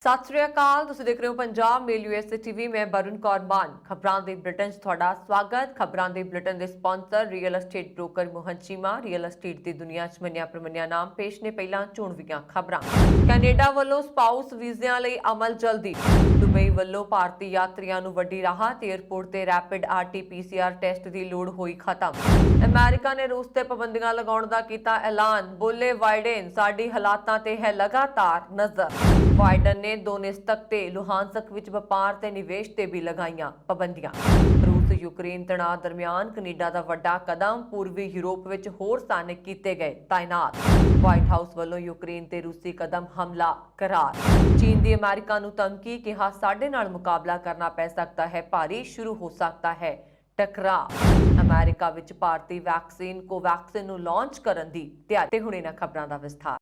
ਸਤਿ ਸ਼੍ਰੀ ਅਕਾਲ। ਤੁਸੀਂ ਦੇਖ ਰਹੇ ਹੋ ਪੰਜਾਬ ਮੇਲ ਯੂਐਸਏ ਟੀਵੀ। ਮੈਂ ਬरुण कौर मान। ਖਬਰਾਂ ਦੇ ਬੁਲੇਟਿਨ 'ਚ ਤੁਹਾਡਾ ਸਵਾਗਤ। ਖਬਰਾਂ ਦੇ ਬੁਲੇਟਿਨ ਦੇ sponsor real estate broker Mohan Cheema. Real estate ਦੀ ਦੁਨੀਆ 'ਚ ਮੰਨਿਆ ਪ੍ਰਮੰਨਿਆ ਨਾਮ। ਪੇਸ਼ ਨੇ ਪਹਿਲਾਂ ਚੋਣਵੀਆਂ ਖਬਰਾਂ। ਕੈਨੇਡਾ ਵੱਲੋਂ ਸਪਾਊਸ ਵੀਜ਼ਿਆਂ ਲਈ ਅਮਲ ਜਲਦੀ। ਦੁਬਈ ਵੱਲੋਂ ਭਾਰਤੀ ਯਾਤਰੀਆਂ ਨੂੰ ਵੱਡੀ ਰਾਹਤ। ਏਅਰਪੋਰਟ ਤੇ ਰੈਪਿਡ ਆਰਟੀ-ਪੀਸੀਆਰ ਟੈਸਟ ਦੀ ਲੋੜ ਹੋਈ ਖਤਮ। ਅਮਰੀਕਾ ਨੇ ਰੂਸ ਤੇ ਪਾਬੰਦੀਆਂ ਲਗਾਉਣ ਦਾ ਕੀਤਾ ਐਲਾਨ। ਬੋਲੇ ਬਾਈਡਨ, ਸਾਡੀ ਹਾਲਾਤਾਂ ਤੇ ਹੈ ਲਗਾਤਾਰ ਨਜ਼ਰ। ਬਾਈਡਨ ਨੇ ਡੋਨੇਸਤਕ ਤੇ ਲੁਹਾਨਸਕ ਵਿੱਚ ਵਪਾਰ ਤੇ ਨਿਵੇਸ਼ ਤੇ ਵੀ ਲਗਾਈਆਂ ਪਾਬੰਦੀਆਂ। ਰੂਸ ਯੂਕਰੇਨ ਤਣਾਅ ਦਰਮਿਆਨ ਕੈਨੇਡਾ ਦਾ ਵੱਡਾ ਕਦਮ। ਪੂਰਬੀ ਯੂਰਪ ਵਿੱਚ ਹੋਰ ਸੈਨਿਕ ਕੀਤੇ ਗਏ ਤਾਇਨਾਤ। ਵਾਈਟ ਹਾਊਸ ਵੱਲੋਂ ਯੂਕਰੇਨ ਤੇ ਰੂਸੀ ਕਦਮ ਹਮਲਾ ਕਰਾਰ। ਚੀਨ ਦੀ ਅਮਰੀਕਾ ਨੂੰ ਧਮਕੀ, ਕਿਹਾ ਸਾਡੇ ਨਾਲ ਮੁਕਾਬਲਾ ਕਰਨਾ ਪੈ ਸਕਦਾ ਹੈ ਭਾਰੀ, ਸ਼ੁਰੂ ਹੋ ਸਕਦਾ ਹੈ ਟਕਰਾਅ। ਅਮਰੀਕਾ ਵਿੱਚ ਭਾਰਤੀ ਵੈਕਸੀਨ ਕੋਵੈਕਸਿਨ ਨੂੰ ਲਾਂਚ ਕਰਨ ਦੀ ਤਿਆਰੀ। ਤੇ ਹੁਣ ਇਹਨਾਂ ਖਬਰਾਂ ਦਾ ਵਿਸਥਾਰ।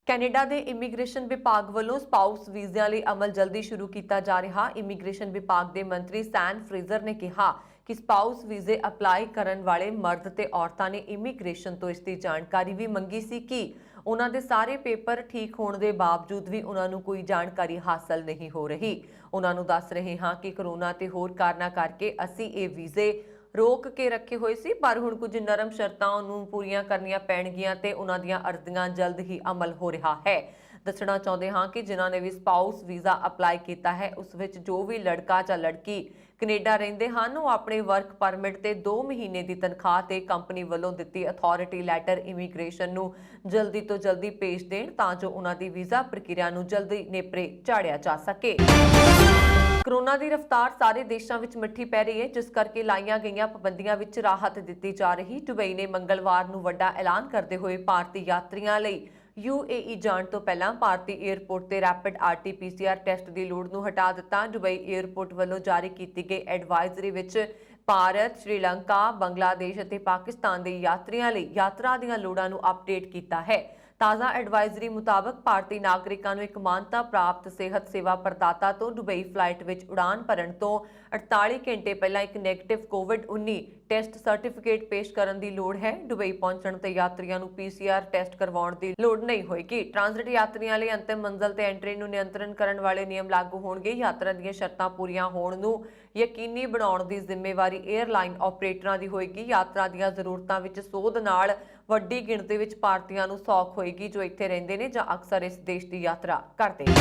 ਕੈਨੇਡਾ ਦੇ ਇਮੀਗ੍ਰੇਸ਼ਨ ਵਿਭਾਗ ਵੱਲੋਂ ਸਪਾਊਸ ਵੀਜ਼ਿਆਂ ਲਈ ਅਮਲ ਜਲਦੀ ਸ਼ੁਰੂ ਕੀਤਾ ਜਾ ਰਿਹਾ। ਇਮੀਗ੍ਰੇਸ਼ਨ ਵਿਭਾਗ ਦੇ ਮੰਤਰੀ ਸੈਨ ਫਰੇਜ਼ਰ ਨੇ ਕਿਹਾ ਕਿ ਸਪਾਊਸ ਵੀਜ਼ੇ ਅਪਲਾਈ ਕਰਨ ਵਾਲੇ ਮਰਦ ਤੇ ਔਰਤਾਂ ਨੇ ਇਮੀਗ੍ਰੇਸ਼ਨ ਤੋਂ ਇਸ ਦੀ ਜਾਣਕਾਰੀ ਵੀ ਮੰਗੀ ਸੀ ਕਿ ਉਹਨਾਂ ਦੇ ਸਾਰੇ ਪੇਪਰ ਠੀਕ ਹੋਣ ਦੇ ਬਾਵਜੂਦ ਵੀ ਉਹਨਾਂ ਨੂੰ ਕੋਈ ਜਾਣਕਾਰੀ ਹਾਸਲ ਨਹੀਂ ਹੋ ਰਹੀ। ਉਹਨਾਂ ਨੂੰ ਦੱਸ ਰਹੇ ਹਾਂ ਕਿ ਕਰੋਨਾ ਤੇ ਹੋਰ ਕਾਰਨਾਂ ਕਰਕੇ ਅਸੀਂ ਇਹ ਵੀਜ਼ੇ ਰੋਕ ਕੇ ਰੱਖੇ ਹੋਏ ਸੀ, ਪਰ ਹੁਣ ਕੁਝ ਨਰਮ ਸ਼ਰਤਾਂ ਨੂੰ ਪੂਰੀਆਂ ਕਰਨੀਆਂ ਪੈਣਗੀਆਂ ਤੇ ਉਹਨਾਂ ਦੀਆਂ ਅਰਜ਼ੀਆਂ ਜਲਦ ਹੀ ਅਮਲ ਹੋ ਰਿਹਾ ਹੈ। ਦੱਸਣਾ ਚਾਹੁੰਦੇ ਹਾਂ ਕਿ ਜਿਨ੍ਹਾਂ ਨੇ ਵੀ ਸਪਾਊਸ ਵੀਜ਼ਾ ਅਪਲਾਈ ਕੀਤਾ ਹੈ, ਉਸ ਵਿੱਚ ਜੋ ਵੀ ਲੜਕਾ ਜਾਂ ਲੜਕੀ ਕੈਨੇਡਾ ਰਹਿੰਦੇ ਹਨ, ਉਹ ਆਪਣੇ ਵਰਕ ਪਰਮਿਟ ਤੇ 2 ਮਹੀਨੇ ਦੀ ਤਨਖਾਹ ਤੇ ਕੰਪਨੀ ਵੱਲੋਂ ਦਿੱਤੀ ਅਥਾਰਟੀ ਲੈਟਰ ਇਮੀਗ੍ਰੇਸ਼ਨ ਨੂੰ ਜਲਦੀ ਤੋਂ ਜਲਦੀ ਭੇਜ ਦੇਣ ਤਾਂ ਜੋ ਉਹਨਾਂ ਦੀ ਵੀਜ਼ਾ ਪ੍ਰਕਿਰਿਆ ਨੂੰ ਜਲਦੀ ਨੇਪਰੇ ਚਾੜਿਆ ਜਾ ਸਕੇ। ਕੋਰੋਨਾ ਦੀ ਰਫ਼ਤਾਰ ਸਾਰੇ ਦੇਸ਼ਾਂ ਵਿੱਚ ਮੱਠੀ ਪੈ ਰਹੀ ਹੈ, ਜਿਸ ਕਰਕੇ ਲਾਈਆਂ ਗਈਆਂ ਪਾਬੰਦੀਆਂ ਵਿੱਚ ਰਾਹਤ ਦਿੱਤੀ ਜਾ ਰਹੀ। ਦੁਬਈ ਨੇ ਮੰਗਲਵਾਰ ਨੂੰ ਵੱਡਾ ਐਲਾਨ ਕਰਦੇ ਹੋਏ ਭਾਰਤੀ ਯਾਤਰੀਆਂ ਲਈ UAE ਜਾਣ ਤੋਂ ਪਹਿਲਾਂ ਭਾਰਤੀ ਏਅਰਪੋਰਟ ਤੇ ਰੈਪਿਡ ਆਰਟੀ-ਪੀਸੀਆਰ ਟੈਸਟ ਦੀ ਲੋੜ ਨੂੰ ਹਟਾ ਦਿੱਤਾ। ਦੁਬਈ ਏਅਰਪੋਰਟ ਵੱਲੋਂ ਜਾਰੀ ਕੀਤੀ ਗਈ ਐਡਵਾਈਜ਼ਰੀ ਵਿੱਚ ਭਾਰਤ, ਸ਼੍ਰੀਲੰਕਾ, ਬੰਗਲਾਦੇਸ਼ ਅਤੇ ਪਾਕਿਸਤਾਨ ਦੇ ਯਾਤਰੀਆਂ ਲਈ ਯਾਤਰਾ ਦੀਆਂ ਲੋੜਾਂ ਨੂੰ ਅਪਡੇਟ ਕੀਤਾ ਹੈ। ਤਾਜ਼ਾ ਐਡਵਾਈਜ਼ਰੀ ਮੁਤਾਬਕ ਭਾਰਤੀ ਨਾਗਰਿਕਾਂ ਨੂੰ ਇੱਕ ਮਾਨਤਾ ਪ੍ਰਾਪਤ ਸਿਹਤ ਸੇਵਾ ਪ੍ਰਦਾਤਾ ਤੋਂ ਦੁਬਈ ਫਲਾਈਟ ਵਿੱਚ ਉਡਾਨ ਭਰਨ ਤੋਂ 48 ਘੰਟੇ ਪਹਿਲਾਂ ਇੱਕ ਨੈਗੇਟਿਵ ਕੋਵਿਡ-19 ਟੈਸਟ ਸਰਟੀਫਿਕੇਟ ਪੇਸ਼ ਕਰਨ ਦੀ ਲੋੜ ਹੈ। ਦੁਬਈ ਪਹੁੰਚਣ ਤੇ ਯਾਤਰੀਆਂ ਨੂੰ PCR ਟੈਸਟ ਕਰਵਾਉਣ ਦੀ ਲੋੜ ਨਹੀਂ ਹੋਏਗੀ। ਟ੍ਰਾਂਜ਼ਿਟ ਯਾਤਰੀਆਂ ਲਈ ਅੰਤਿਮ ਮੰਜ਼ਲ ਤੇ ਐਂਟਰੀ ਨੂੰ ਨਿਯੰਤਰਣ ਕਰਨ ਵਾਲੇ ਨਿਯਮ ਲਾਗੂ ਹੋਣਗੇ। ਯਾਤਰਾ ਦੀਆਂ ਸ਼ਰਤਾਂ ਪੂਰੀਆਂ ਹੋਣ ਨੂੰ ਯਕੀਨੀ ਬਣਾਉਣ ਦੀ ਜ਼ਿੰਮੇਵਾਰੀ 에ਅਰਲਾਈਨ ਆਪਰੇਟਰਾਂ ਦੀ ਹੋਏਗੀ। ਯਾਤਰਾ ਦੀਆਂ ਜ਼ਰੂਰਤਾਂ ਵਿੱਚ ਸੋਧ ਨਾਲ ਵੱਡੀ ਗਿਣਤੀ ਵਿੱਚ ਭਾਰਤੀਆਂ ਨੂੰ ਸੌਖ ਹੋਏਗੀ ਜੋ ਇੱਥੇ ਰਹਿੰਦੇ ਨੇ ਜਾਂ ਅਕਸਰ ਇਸ ਦੇਸ਼ ਦੀ ਯਾਤਰਾ ਕਰਦੇ ਨੇ।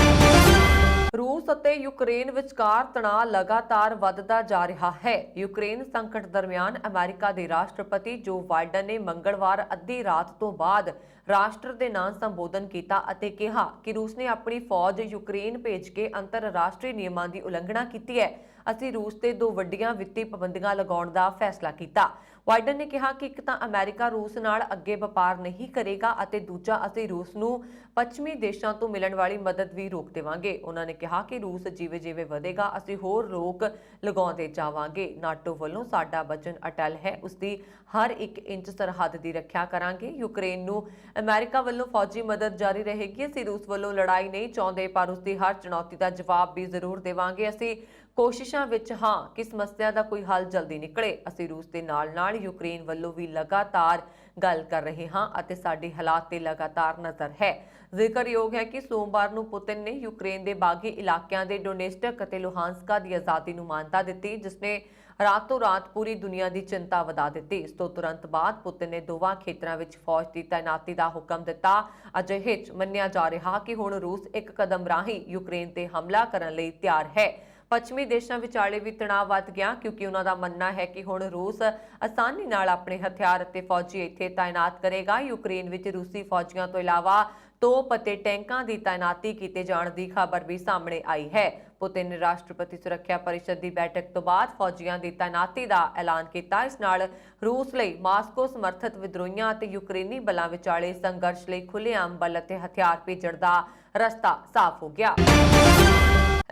ਰੂਸ ਅਤੇ ਯੂਕਰੇਨ ਵਿਚਕਾਰ ਤਣਾਅ ਲਗਾਤਾਰ ਵੱਧਦਾ ਜਾ ਰਿਹਾ ਹੈ। ਯੂਕਰੇਨ ਸੰਕਟ ਦਰਮਿਆਨ ਅਮਰੀਕਾ ਦੇ ਰਾਸ਼ਟਰਪਤੀ ਜੋ ਬਾਈਡਨ ਨੇ ਮੰਗਲਵਾਰ ਅੱਧੀ ਰਾਤ ਤੋਂ ਬਾਅਦ ਰਾਸ਼ਟਰ ਦੇ ਨਾਂ ਸੰਬੋਧਨ ਕੀਤਾ ਅਤੇ ਕਿਹਾ ਕਿ ਰੂਸ ਨੇ ਆਪਣੀ ਫੌਜ ਯੂਕਰੇਨ ਭੇਜ ਕੇ ਅੰਤਰਰਾਸ਼ਟਰੀ ਨਿਯਮਾਂ ਦੀ ਉਲੰਘਣਾ ਕੀਤੀ ਹੈ। ਅਸੀਂ ਰੂਸ ਤੇ 2 ਵੱਡੀਆਂ ਵਿੱਤੀ ਪਾਬੰਦੀਆਂ ਲਗਾਉਣ ਦਾ ਫੈਸਲਾ ਕੀਤਾ। ਬਾਈਡਨ ਨੇ ਕਿਹਾ ਕਿ ਇੱਕ ਤਾਂ ਅਮਰੀਕਾ ਰੂਸ ਨਾਲ ਅੱਗੇ ਵਪਾਰ ਨਹੀਂ ਕਰੇਗਾ ਅਤੇ ਦੂਜਾ ਅਸੀਂ ਰੂਸ ਨੂੰ ਪੱਛਮੀ ਦੇਸ਼ਾਂ ਤੋਂ ਮਿਲਣ ਵਾਲੀ ਮਦਦ ਵੀ ਰੋਕ ਦੇਵਾਂਗੇ। ਉਹਨਾਂ ਨੇ ਕਿਹਾ ਕਿ ਰੂਸ ਜਿਵੇਂ-ਜਿਵੇਂ ਵਧੇਗਾ ਅਸੀਂ ਹੋਰ ਰੋਕ ਲਗਾਉਂਦੇ ਜਾਵਾਂਗੇ। ਨਾਟੋ ਵੱਲੋਂ ਸਾਡਾ ਵਚਨ ਅਟਲ ਹੈ, ਉਸ ਦੀ ਹਰ 1 ਇੰਚ ਸਰਹੱਦ ਦੀ ਰੱਖਿਆ ਕਰਾਂਗੇ। ਯੂਕਰੇਨ ਨੂੰ ਅਮਰੀਕਾ ਵੱਲੋਂ ਫੌਜੀ ਮਦਦ ਜਾਰੀ ਰਹੇਗੀ। ਅਸੀਂ ਰੂਸ ਵੱਲੋਂ ਲੜਾਈ ਨਹੀਂ ਚਾਹੁੰਦੇ, ਪਰ ਉਸ ਦੀ ਹਰ ਚੁਣੌਤੀ ਦਾ ਜਵਾਬ ਵੀ ਜ਼ਰੂਰ ਦੇਵਾਂਗੇ। ਅਸੀਂ ਕੋਸ਼ਿਸ਼ਾਂ ਵਿੱਚ ਹਾਂ ਕਿ ਸਮੱਸਿਆ ਦਾ ਕੋਈ ਹੱਲ ਜਲਦੀ ਨਿਕਲੇ। ਅਸੀਂ ਰੂਸ ਦੇ ਨਾਲ-ਨਾਲ ਯੂਕਰੇਨ ਵੱਲੋਂ ਵੀ ਲਗਾਤਾਰ ਗੱਲ ਕਰ ਰਹੇ ਹਾਂ ਅਤੇ ਸਾਡੇ ਹਾਲਾਤ ਤੇ ਲਗਾਤਾਰ ਨਜ਼ਰ ਹੈ। ਜ਼ਿਕਰਯੋਗ ਹੈ ਕਿ ਸੋਮਵਾਰ ਨੂੰ ਪੁਤਿਨ ਨੇ ਯੂਕਰੇਨ ਦੇ ਬਾਗੀ ਇਲਾਕਿਆਂ ਦੇ ਡੋਨੇਸਟਕ ਅਤੇ ਲੁਹਾਨਸਕਾ ਦੀ ਆਜ਼ਾਦੀ ਨੂੰ ਮਾਨਤਾ ਦਿੱਤੀ, ਜਿਸ ਨੇ ਰਾਤੋਂ ਰਾਤ ਪੂਰੀ ਦੁਨੀਆ ਦੀ ਚਿੰਤਾ ਵਧਾ ਦਿੱਤੀ। ਇਸ ਤੋਂ ਤੁਰੰਤ ਬਾਅਦ ਪੁਤਿਨ ਨੇ ਦੋਵਾਂ ਖੇਤਰਾਂ ਵਿੱਚ ਫੌਜ ਦੀ ਤਾਇਨਾਤੀ ਦਾ ਹੁਕਮ ਦਿੱਤਾ। ਅਜਿਹੇ 'ਚ ਮੰਨਿਆ ਜਾ ਰਿਹਾ ਕਿ ਹੁਣ ਰੂਸ ਇੱਕ ਕਦਮ ਰਾਹੀਂ ਯੂਕਰੇਨ ਤੇ ਹਮਲਾ ਕਰਨ ਲਈ ਤਿਆਰ ਹੈ। ਪੱਛਮੀ ਦੇਸ਼ਾਂ ਵਿਚਾਲੇ ਵੀ ਤਣਾਅ ਵੱਧ ਗਿਆ ਕਿਉਂਕਿ ਉਹਨਾਂ ਦਾ ਮੰਨਣਾ ਹੈ ਕਿ ਹੁਣ ਰੂਸ ਆਸਾਨੀ ਨਾਲ ਆਪਣੇ ਹਥਿਆਰ ਅਤੇ ਫੌਜੀ ਇੱਥੇ ਤਾਇਨਾਤ ਕਰੇਗਾ। ਯੂਕਰੇਨ ਵਿੱਚ ਰੂਸੀ ਫੌਜੀਆਂ ਤੋਂ ਇਲਾਵਾ ਤੋਪ ਅਤੇ ਟੈਂਕਾਂ ਦੀ ਤਾਇਨਾਤੀ ਕੀਤੇ ਜਾਣ ਦੀ ਖਬਰ ਵੀ ਸਾਹਮਣੇ ਆਈ ਹੈ। ਪੁਤਿਨ ਨੇ ਰਾਸ਼ਟਰਪਤੀ ਸੁਰੱਖਿਆ ਪਰਿਸ਼ਦ ਦੀ ਬੈਠਕ ਤੋਂ ਬਾਅਦ ਫੌਜੀਆਂ ਦੀ ਤਾਇਨਾਤੀ ਦਾ ਐਲਾਨ ਕੀਤਾ। ਇਸ ਨਾਲ ਰੂਸ ਲਈ ਮਾਸਕੋ ਸਮਰਥਿਤ ਵਿਦਰੋਹੀਆਂ ਅਤੇ ਯੂਕਰੇਨੀ ਬਲਾਂ ਵਿਚਾਲੇ ਸੰਘਰਸ਼ ਲਈ ਖੁੱਲ੍ਹੇਆਮ ਬਲ ਅਤੇ ਹਥਿਆਰ ਭੇਜਣ ਦਾ ਰਸਤਾ ਸਾਫ਼ ਹੋ ਗਿਆ।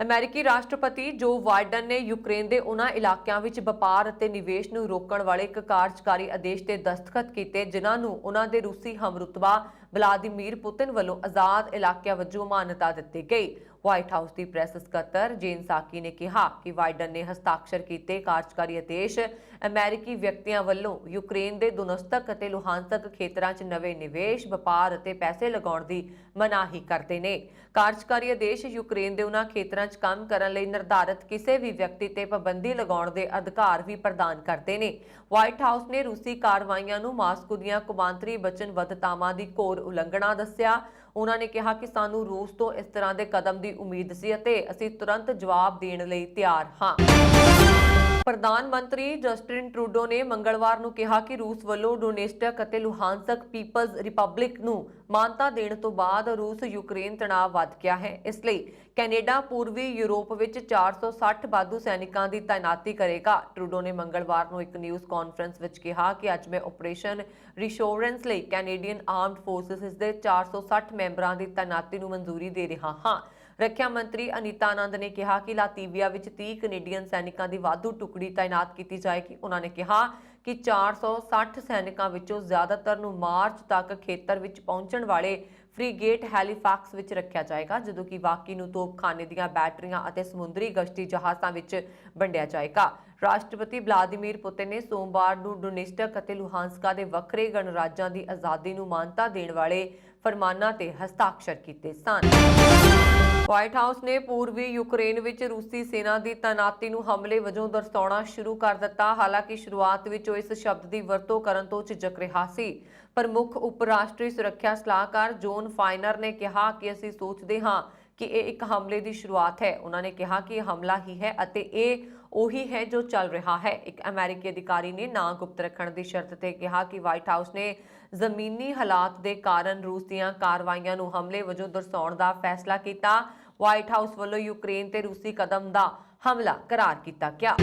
ਅਮਰੀਕੀ ਰਾਸ਼ਟਰਪਤੀ ਜੋ ਬਾਈਡਨ ਨੇ ਯੂਕਰੇਨ ਦੇ ਉਹਨਾਂ ਇਲਾਕਿਆਂ ਵਿੱਚ ਵਪਾਰ ਅਤੇ ਨਿਵੇਸ਼ ਨੂੰ ਰੋਕਣ ਵਾਲੇ ਇੱਕ ਕਾਰਜਕਾਰੀ ਆਦੇਸ਼ ਤੇ ਦਸਤਖਤ ਕੀਤੇ ਜਿਨ੍ਹਾਂ ਨੂੰ ਉਹਨਾਂ ਦੇ ਰੂਸੀ ਹਮਰੁਤਬਾ ਵਲਾਦੀਮੀਰ ਪੁਤਿਨ ਵੱਲੋਂ ਆਜ਼ਾਦ ਇਲਾਕਿਆਂ ਵਜੋਂ ਮਾਨਤਾ ਦਿੱਤੀ ਗਈ। ਵਾਈਟ ਹਾਊਸ ਦੀ ਪ੍ਰੈਸ ਸਕੱਤਰ ਜੇਨ ਸਾਕੀ ਨੇ ਕਿਹਾ ਕਿ ਬਾਈਡਨ ਨੇ ਹਸਤਾਖਰ ਕੀਤੇ ਕਾਰਜਕਾਰੀ ਆਦੇਸ਼ ਅਮਰੀਕੀ ਵਿਅਕਤੀਆਂ ਵੱਲੋਂ ਯੂਕਰੇਨ ਦੇ ਡੋਨੇਟਸਕ ਅਤੇ ਲੁਹਾਨਸਕ ਖੇਤਰਾਂ 'ਚ ਨਵੇਂ ਨਿਵੇਸ਼, ਵਪਾਰ ਅਤੇ ਪੈਸੇ ਲਗਾਉਣ ਦੀ ਮਨਾਹੀ ਕਰਦੇ ਨੇ। ਕਾਰਜਕਾਰੀ ਆਦੇਸ਼ ਯੂਕਰੇਨ ਦੇ ਉਹਨਾਂ ਖੇਤਰਾਂ 'ਚ ਕੰਮ ਕਰਨ ਲਈ ਨਿਰਧਾਰਤ ਕਿਸੇ ਵੀ ਵਿਅਕਤੀ ਤੇ ਪਾਬੰਦੀ ਲਗਾਉਣ ਦੇ ਅਧਿਕਾਰ ਵੀ ਪ੍ਰਦਾਨ ਕਰਦੇ ਨੇ। ਵਾਈਟ ਹਾਊਸ ਨੇ ਰੂਸੀ ਕਾਰਵਾਈਆਂ ਨੂੰ ਮਾਸਕੋ ਦੀਆਂ ਕੌਮਾਂਤਰੀ ਵਚਨਬੱਧਤਾਵਾਂ ਦੀ ਘੋਰ ਉਲੰਘਣਾ ਦੱਸਿਆ। ਉਹਨਾਂ ਨੇ ਕਿਹਾ ਕਿ ਸਾਨੂੰ ਰੂਸ ਤੋਂ ਇਸ ਤਰ੍ਹਾਂ ਦੇ ਕਦਮ ਦੀ ਉਮੀਦ ਸੀ ਅਤੇ ਅਸੀਂ ਤੁਰੰਤ ਜਵਾਬ ਦੇਣ ਲਈ ਤਿਆਰ ਹਾਂ। ਪ੍ਰਧਾਨ ਮੰਤਰੀ ਜਸਟਿਨ ਟਰੂਡੋ ਨੇ ਮੰਗਲਵਾਰ ਨੂੰ ਕਿਹਾ ਕਿ ਰੂਸ ਵੱਲੋਂ ਡੋਨੇਟਸਕ ਅਤੇ ਲੁਹਾਨਸਕ ਪੀਪਲਜ਼ ਰਿਪਬਲਿਕ ਨੂੰ ਮਾਨਤਾ ਦੇਣ ਤੋਂ ਬਾਅਦ ਰੂਸ ਯੂਕਰੇਨ ਤਣਾਅ ਵੱਧ ਗਿਆ ਹੈ। ਇਸ ਲਈ ਕੈਨੇਡਾ ਪੂਰਬੀ ਯੂਰਪ ਵਿੱਚ 460 ਵਾਧੂ ਸੈਨਿਕਾਂ ਦੀ ਤਾਇਨਾਤੀ ਕਰੇਗਾ। ਟਰੂਡੋ ਨੇ ਮੰਗਲਵਾਰ ਨੂੰ ਇੱਕ ਨਿਊਜ਼ ਕਾਨਫਰੰਸ ਵਿੱਚ ਕਿਹਾ ਕਿ ਅੱਜ ਮੈਂ ਆਪਰੇਸ਼ਨ ਰੀਸ਼ੋਰੈਂਸ ਲਈ ਕੈਨੇਡੀਅਨ ਆਰਮਡ ਫੋਰਸਿਸ ਦੇ 460 ਮੈਂਬਰਾਂ ਦੀ ਤਾਇਨਾਤੀ ਨੂੰ ਮਨਜ਼ੂਰੀ ਦੇ ਰਿਹਾ ਹਾਂ। ਰੱਖਿਆ ਮੰਤਰੀ ਅਨੀਤਾ ਆਨੰਦ ਨੇ ਕਿਹਾ ਕਿ ਲਾਤਵੀਆ ਵਿੱਚ 30 ਕੈਨੇਡੀਅਨ ਸੈਨਿਕਾਂ ਦੀ ਵਾਧੂ ਟੁਕੜੀ ਤਾਇਨਾਤ ਕੀਤੀ ਜਾਏਗੀ। ਉਹਨਾਂ ਨੇ ਕਿਹਾ ਕਿ 460 ਸੈਨਿਕਾਂ ਵਿੱਚੋਂ ਜ਼ਿਆਦਾਤਰ ਨੂੰ ਮਾਰਚ ਤੱਕ ਖੇਤਰ ਵਿੱਚ ਪਹੁੰਚਣ ਵਾਲੇ ਫ੍ਰੀਗੇਟ ਹੈਲੀਫੈਕਸ ਵਿੱਚ ਰੱਖਿਆ ਜਾਏਗਾ, ਜਦੋਂ ਕਿ ਬਾਕੀ ਨੂੰ ਤੋਪਖਾਨੇ ਦੀਆਂ ਬੈਟਰੀਆਂ ਅਤੇ ਸਮੁੰਦਰੀ ਗਸ਼ਤੀ ਜਹਾਜ਼ਾਂ ਵਿੱਚ ਵੰਡਿਆ ਜਾਏਗਾ। ਰਾਸ਼ਟਰਪਤੀ ਵਲਾਦੀਮੀਰ ਪੁਤਿਨ ਨੇ ਸੋਮਵਾਰ ਨੂੰ ਡੋਨੇਟਸਕ ਅਤੇ ਲੁਹਾਨਸਕਾ ਦੇ ਵੱਖਰੇ ਗਣਰਾਜਾਂ ਦੀ ਆਜ਼ਾਦੀ ਨੂੰ ਮਾਨਤਾ ਦੇਣ ਵਾਲੇ ਫਰਮਾਨਾਂ ਤੇ ਹਸਤਾਖਰ ਕੀਤੇ ਸਨ। ਵਾਈਟ ਹਾਊਸ ਨੇ ਪੂਰਬੀ ਯੂਕਰੇਨ ਵਿੱਚ ਰੂਸੀ ਸੈਨਾ ਦੀ ਤਾਇਨਾਤੀ ਨੂੰ ਹਮਲੇ ਵਜੋਂ ਦਰਸਾਉਣਾ ਸ਼ੁਰੂ ਕਰ ਦਿੱਤਾ। ਹਾਲਾਂਕਿ ਸ਼ੁਰੂਆਤ ਵਿੱਚ ਉਹ ਇਸ ਸ਼ਬਦ ਦੀ ਵਰਤੋਂ ਕਰਨ ਤੋਂ ਝਿਜਕ ਰਿਹਾ ਸੀ। ਪ੍ਰਮੁੱਖ ਉਪ ਰਾਸ਼ਟਰੀ ਸੁਰੱਖਿਆ ਸਲਾਹਕਾਰ ਜੋਨ ਫਾਈਨਰ ਨੇ ਕਿਹਾ ਕਿ ਅਸੀਂ ਸੋਚਦੇ ਹਾਂ ਕਿ ਇਹ ਇੱਕ ਹਮਲੇ ਦੀ ਸ਼ੁਰੂਆਤ ਹੈ। ਉਹਨਾਂ ਨੇ ਕਿਹਾ ਕਿ ਇਹ ਹਮਲਾ ਹੀ ਹੈ ਅਤੇ ਇਹ ਉਹੀ ਹੈ ਜੋ ਚੱਲ ਰਿਹਾ ਹੈ। ਇੱਕ ਅਮਰੀਕੀ ਅਧਿਕਾਰੀ ਨੇ ਨਾਂ ਗੁਪਤ ਰੱਖਣ ਦੀ ਸ਼ਰਤ ਤੇ ਕਿਹਾ ਕਿ ਵਾਈਟ ਹਾਊਸ ਨੇ ਜ਼ਮੀਨੀ ਹਾਲਾਤ ਦੇ ਕਾਰਨ ਰੂਸ ਦੀਆਂ ਕਾਰਵਾਈਆਂ ਨੂੰ ਹਮਲੇ ਵਜੋਂ ਦਰਸਾਉਣ ਦਾ ਫੈਸਲਾ ਕੀਤਾ। ਵਾਈਟ ਹਾਊਸ ਵੱਲੋਂ ਯੂਕਰੇਨ ਤੇ ਰੂਸੀ ਕਦਮ ਦਾ ਹਮਲਾ ਕਰਾਰ ਕੀਤਾ ਗਿਆ।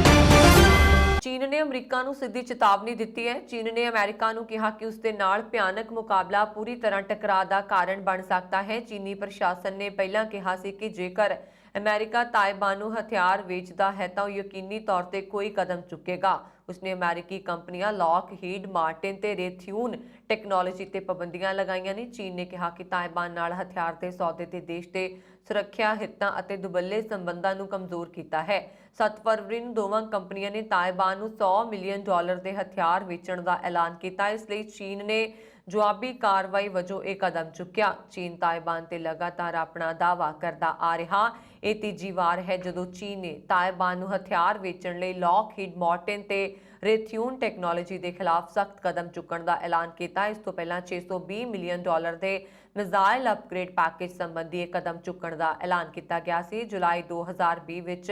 ਚੀਨ ਨੇ ਅਮਰੀਕਾ ਨੂੰ ਸਿੱਧੀ ਚੇਤਾਵਨੀ ਦਿੱਤੀ ਹੈ। ਚੀਨ ਨੇ ਅਮਰੀਕਾ ਨੂੰ ਕਿਹਾ ਕਿ ਉਸ ਦੇ ਨਾਲ ਭਿਆਨਕ ਮੁਕਾਬਲਾ ਪੂਰੀ ਤਰ੍ਹਾਂ ਟਕਰਾਅ ਦਾ ਕਾਰਨ ਬਣ ਸਕਦਾ ਹੈ। ਚੀਨੀ ਪ੍ਰਸ਼ਾਸਨ ਨੇ ਪਹਿਲਾਂ ਕਿਹਾ ਸੀ ਕਿ ਜੇਕਰ ਅਮਰੀਕਾ ਤਾਇਵਾਨ ਨੂੰ ਹਥਿਆਰ ਵੇਚਦਾ ਹੈ ਤਾਂ ਉਹ ਯਕੀਨੀ ਤੌਰ ਤੇ ਕੋਈ ਕਦਮ ਚੁੱਕੇਗਾ। ਉਸਨੇ ਅਮਰੀਕੀ ਕੰਪਨੀਆਂ ਲੌਕਹੀਡ ਮਾਰਟਿਨ ਤੇ ਰੇਥਿਊਨ ਟੈਕਨੋਲੋਜੀ ਤੇ ਪਾਬੰਦੀਆਂ ਲਗਾਈਆਂ ਨੇ। ਚੀਨ ਨੇ ਕਿਹਾ ਕਿ ਤਾਇਵਾਨ ਨਾਲ ਹਥਿਆਰ ਦੇ ਸੌਦੇ ਤੇ ਦੇਸ਼ ਦੇ ਸੁਰੱਖਿਆ ਹਿੱਤਾਂ ਅਤੇ ਦੁਬੱਲੇ ਸੰਬੰਧਾਂ ਨੂੰ ਕਮਜ਼ੋਰ ਕੀਤਾ ਹੈ। 7 ਫਰਵਰੀ ਨੂੰ ਦੋਵਾਂ ਕੰਪਨੀਆਂ ਨੇ ਤਾਇਵਾਨ ਨੂੰ $100 ਮਿਲੀਅਨ ਦੇ ਹਥਿਆਰ ਵੇਚਣ ਦਾ ਐਲਾਨ ਕੀਤਾ। ਇਸ ਲਈ ਚੀਨ ਨੇ ਜਵਾਬੀ ਕਾਰਵਾਈ ਵਜੋਂ ਇਹ ਕਦਮ ਚੁੱਕਿਆ। ਚੀਨ ਤਾਇਵਾਨ ਤੇ ਲਗਾਤਾਰ ਆਪਣਾ ਦਾਅਵਾ ਕਰਦਾ ਆ ਰਿਹਾ। ਇਹ ਤੀਜੀ ਵਾਰ ਹੈ ਜਦੋਂ ਚੀਨ ਨੇ ਤਾਇਵਾਨ ਨੂੰ ਹਥਿਆਰ ਵੇਚਣ ਲਈ ਲੌਕਹੀਡ ਮਾਰਟਿਨ ਤੇ ਰੇਥਿਊਨ ਟੈਕਨੋਲੋਜੀ ਦੇ ਖਿਲਾਫ ਸਖਤ ਕਦਮ ਚੁੱਕਣ ਦਾ ਐਲਾਨ ਕੀਤਾ। ਇਸ ਤੋਂ ਪਹਿਲਾਂ $620 ਮਿਲੀਅਨ ਦੇ ਮਿਜ਼ਾਈਲ ਅਪਗ੍ਰੇਡ ਪੈਕੇਜ ਸੰਬੰਧੀ ਇਹ ਕਦਮ ਚੁੱਕਣ ਦਾ ਐਲਾਨ ਕੀਤਾ ਗਿਆ ਸੀ। ਜੁਲਾਈ 2020 ਵਿੱਚ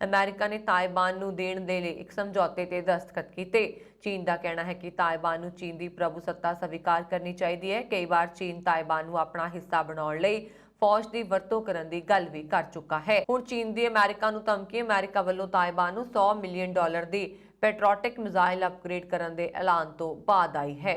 ਅਮਰੀਕਾ ਨੇ ਤਾਇਵਾਨ ਨੂੰ ਦੇਣ ਦੇ ਲਈ ਇੱਕ ਸਮਝੌਤੇ ਤੇ ਦਸਤਖਤ ਕੀਤੇ। ਚੀਨ ਦਾ ਕਹਿਣਾ ਹੈ ਕਿ ਤਾਇਵਾਨ ਨੂੰ ਚੀਨ ਦੀ ਪ੍ਰਭੂਸੱਤਾ ਸਵੀਕਾਰ ਕਰਨੀ ਚਾਹੀਦੀ ਹੈ। ਕਈ ਵਾਰ ਚੀਨ ਤਾਇਵਾਨ ਨੂੰ ਆਪਣਾ ਹਿੱਸਾ ਬਣਾਉਣ ਲਈ ਫੌਜ ਦੀ ਵਰਤੋਂ ਕਰਨ ਦੀ ਗੱਲ ਵੀ ਕਰ ਚੁੱਕਾ ਹੈ। ਹੁਣ ਚੀਨ ਦੀ ਅਮਰੀਕਾ ਨੂੰ ਧਮਕੀ ਅਮਰੀਕਾ ਵੱਲੋਂ ਤਾਇਵਾਨ ਨੂੰ $100 ਮਿਲੀਅਨ ਦੀ ਪੈਟਰੋਟਿਕ ਮਿਜ਼ਾਈਲ ਅਪਗ੍ਰੇਡ ਕਰਨ ਦੇ ਐਲਾਨ ਤੋਂ ਬਾਅਦ ਆਈ ਹੈ।